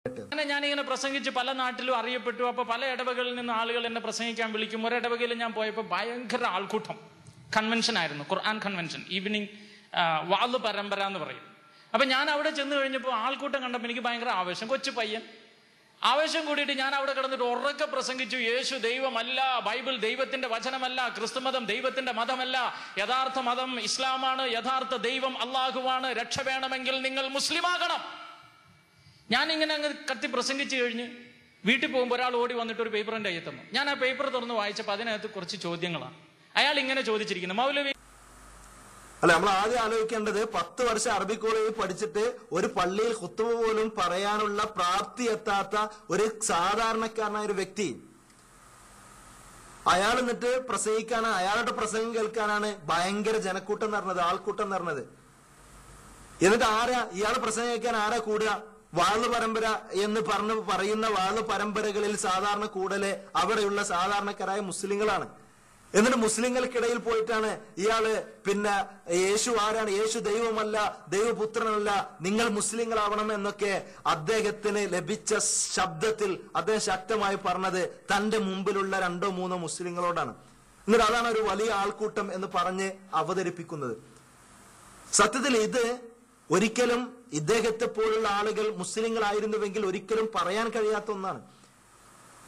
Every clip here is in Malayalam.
അങ്ങനെ ഞാനിങ്ങനെ പ്രസംഗിച്ച് പല നാട്ടിലും അറിയപ്പെട്ടു. അപ്പൊ പല ഇടവകളിൽ നിന്ന് ആളുകൾ എന്നെ പ്രസംഗിക്കാൻ വിളിക്കും. ഒരിടവകയിൽ ഞാൻ പോയപ്പോൾ ഭയങ്കര ആൾക്കൂട്ടം. കൺവെൻഷൻ ആയിരുന്നു, ഖുർആൻ കൺവെൻഷൻ, ഈവനിങ് വാള് പരമ്പര എന്ന് പറയും. അപ്പൊ ഞാൻ അവിടെ ചെന്ന് കഴിഞ്ഞപ്പോൾ ആൾക്കൂട്ടം കണ്ടപ്പോൾ എനിക്ക് ഭയങ്കര ആവേശം. കൊച്ചു പയ്യൻ ആവേശം കൂടിയിട്ട് ഞാൻ അവിടെ കിടന്നിട്ട് ഉറക്കെ പ്രസംഗിച്ചു, യേശു ദൈവമല്ല, ബൈബിൾ ദൈവത്തിന്റെ വചനമല്ല, ക്രിസ്തുമതം ദൈവത്തിന്റെ മതമല്ല, യഥാർത്ഥ മതം ഇസ്ലാമാണ്, യഥാർത്ഥ ദൈവം അള്ളാഹുവാണ്, രക്ഷ വേണമെങ്കിൽ നിങ്ങൾ മുസ്ലിമാകണം. ഞാനിങ്ങനെ അങ്ങ് കത്തി പ്രസംഗിച്ചു കഴിഞ്ഞ് വീട്ടിൽ പോകുമ്പോൾ ഒരാൾ ഓടി വന്നിട്ട് ഒരു പേപ്പർ എൻ്റെ കയ്യിൽ തന്നു. ഞാൻ ആ പേപ്പർ തുറന്ന് വായിച്ചപ്പോൾ അതിനകത്ത് കുറച്ച് ചോദ്യങ്ങളാണ്. അയാൾ ഇങ്ങനെ ചോദിച്ചിരിക്കുന്നത്, മൗലവി അല്ല, നമ്മൾ ആദ്യം ആലോചിക്കേണ്ടത് 10 വർഷം അറബി കോളേജിൽ പഠിച്ചിട്ട് ഒരു പള്ളിയിൽ ഖുത്ബ പോലും പറയാനുള്ള പ്രാപ്തി എത്താത്ത ഒരു സാധാരണക്കാരനായ ഒരു വ്യക്തി, അയാൾ എന്നിട്ട് പ്രസംഗിക്കാനാണ്, അയാളുടെ പ്രസംഗം കേൾക്കാനാണ് ഭയങ്കര ജനക്കൂട്ടം നിറഞ്ഞത്, ആൾക്കൂട്ടം നിറഞ്ഞത്. എന്നിട്ട് ഇയാൾ പ്രസംഗം കേൾക്കാൻ ആരാ കൂടുക? വാള് പരമ്പര എന്ന് പറയുന്ന വാള് പരമ്പരകളിൽ സാധാരണ കൂടല് അവിടെയുള്ള സാധാരണക്കാരായ മുസ്ലിങ്ങളാണ്. എന്നിട്ട് മുസ്ലിങ്ങൾക്കിടയിൽ പോയിട്ടാണ് ഇയാള് പിന്നെ യേശു ആരാണ്, യേശു ദൈവമല്ല, ദൈവപുത്രനല്ല, നിങ്ങൾ മുസ്ലിങ്ങളാവണം എന്നൊക്കെ അദ്ദേഹത്തിന് ലഭിച്ച ശബ്ദത്തിൽ അദ്ദേഹം ശക്തമായി പറഞ്ഞത് തന്റെ മുമ്പിലുള്ള 2-3 മുസ്ലിങ്ങളോടാണ്. എന്നിട്ട് അതാണ് ഒരു വലിയ ആൾക്കൂട്ടം എന്ന് പറഞ്ഞ് അവതരിപ്പിക്കുന്നത്. സത്യത്തിൽ ഇത് ഒരിക്കലും ഇദ്ദേഹത്തെ പോലുള്ള ആളുകൾ മുസ്ലിങ്ങളായിരുന്നുവെങ്കിൽ ഒരിക്കലും പറയാൻ കഴിയാത്ത ഒന്നാണ്.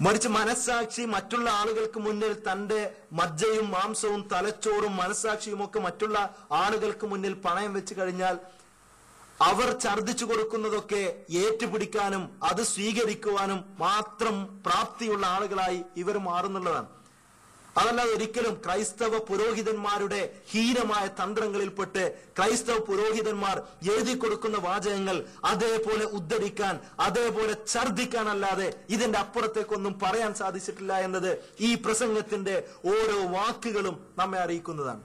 മറിച്ച് മനസ്സാക്ഷി മറ്റുള്ള ആളുകൾക്ക് മുന്നിൽ തന്റെ മജ്ജയും മാംസവും തലച്ചോറും മനസ്സാക്ഷിയും ഒക്കെ മറ്റുള്ള ആളുകൾക്ക് മുന്നിൽ പണയം വെച്ച് കഴിഞ്ഞാൽ അവർ ഛർദ്ദിച്ചു കൊടുക്കുന്നതൊക്കെ ഏറ്റുപിടിക്കാനും അത് സ്വീകരിക്കുവാനും മാത്രം പ്രാപ്തിയുള്ള ആളുകളായി ഇവർ മാറുന്നുള്ളതാണ്. അതല്ലാതെ ഒരിക്കലും ക്രൈസ്തവ പുരോഹിതന്മാരുടെ ഹീനമായ തന്ത്രങ്ങളിൽപ്പെട്ട് ക്രൈസ്തവ പുരോഹിതന്മാർ എഴുതി കൊടുക്കുന്ന വാചകങ്ങൾ അതേപോലെ ഉദ്ധരിക്കാൻ, അതേപോലെ ഛർദ്ദിക്കാനല്ലാതെ ഇതിന്റെ അപ്പുറത്തേക്കൊന്നും പറയാൻ സാധിച്ചിട്ടില്ല എന്നത് ഈ പ്രസംഗത്തിന്റെ ഓരോ വാക്കുകളും നമ്മെ അറിയിക്കുന്നതാണ്.